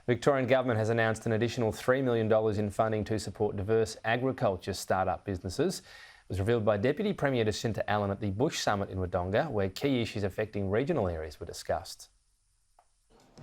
Victorian Government has announced an additional $3 million in funding to support diverse agriculture start-up businesses. It was revealed by Deputy Premier Jacinta Allan at the Bush Summit in Wodonga, where key issues affecting regional areas were discussed.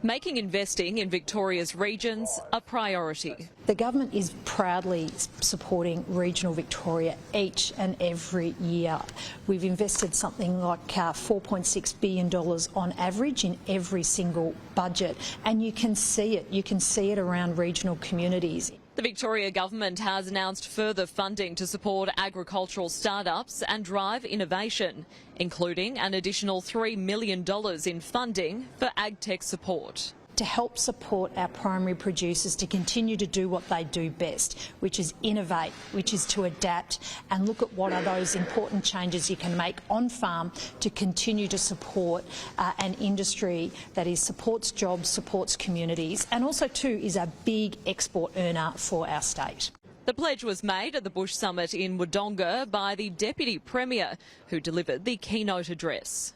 Making investing in Victoria's regions a priority. The government is proudly supporting regional Victoria each and every year. We've invested something like $4.6 billion on average in every single budget, and you can see it. You can see it around regional communities. The Victoria Government has announced further funding to support agricultural startups and drive innovation, including an additional $3 million in funding for agtech support. To help support our primary producers to continue to do what they do best, which is innovate, which is to adapt and look at what are those important changes you can make on farm to continue to support an industry that supports jobs, supports communities, and also too is a big export earner for our state. The pledge was made at the Bush Summit in Wodonga by the Deputy Premier, who delivered the keynote address.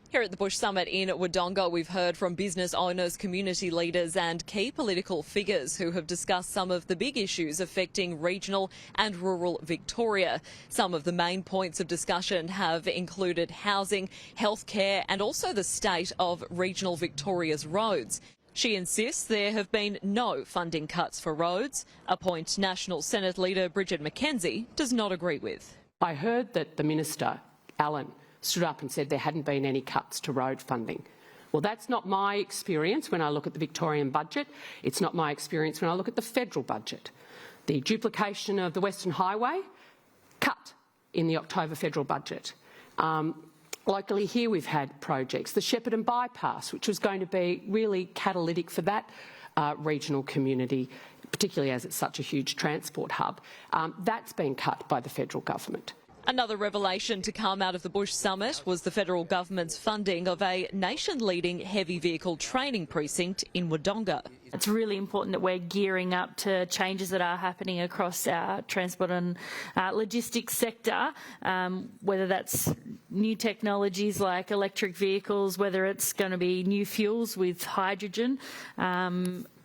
Here at the Bush Summit in Wodonga, we've heard from business owners, community leaders and key political figures who have discussed some of the big issues affecting regional and rural Victoria. Some of the main points of discussion have included housing, healthcare and also the state of regional Victoria's roads. She insists there have been no funding cuts for roads, a point National Senate leader Bridget McKenzie does not agree with. I heard that the Minister, Allan, stood up and said there hadn't been any cuts to road funding. Well, that's not my experience when I look at the Victorian budget. It's not my experience when I look at the federal budget. The duplication of the Western Highway, cut in the October federal budget. Locally here we've had projects, the Shepparton Bypass, which was going to be really catalytic for that regional community, particularly as it's such a huge transport hub. That's been cut by the federal government. Another revelation to come out of the Bush Summit was the federal government's funding of a nation-leading heavy vehicle training precinct in Wodonga. It's really important that we're gearing up to changes that are happening across our transport and logistics sector, whether that's new technologies like electric vehicles, whether it's going to be new fuels with hydrogen,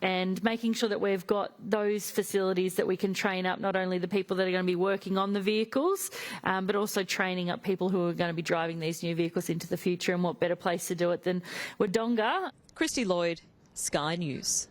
and making sure that we've got those facilities that we can train up not only the people that are going to be working on the vehicles, but also training up people who are going to be driving these new vehicles into the future, and what better place to do it than Wodonga. Christy Lloyd, Sky News.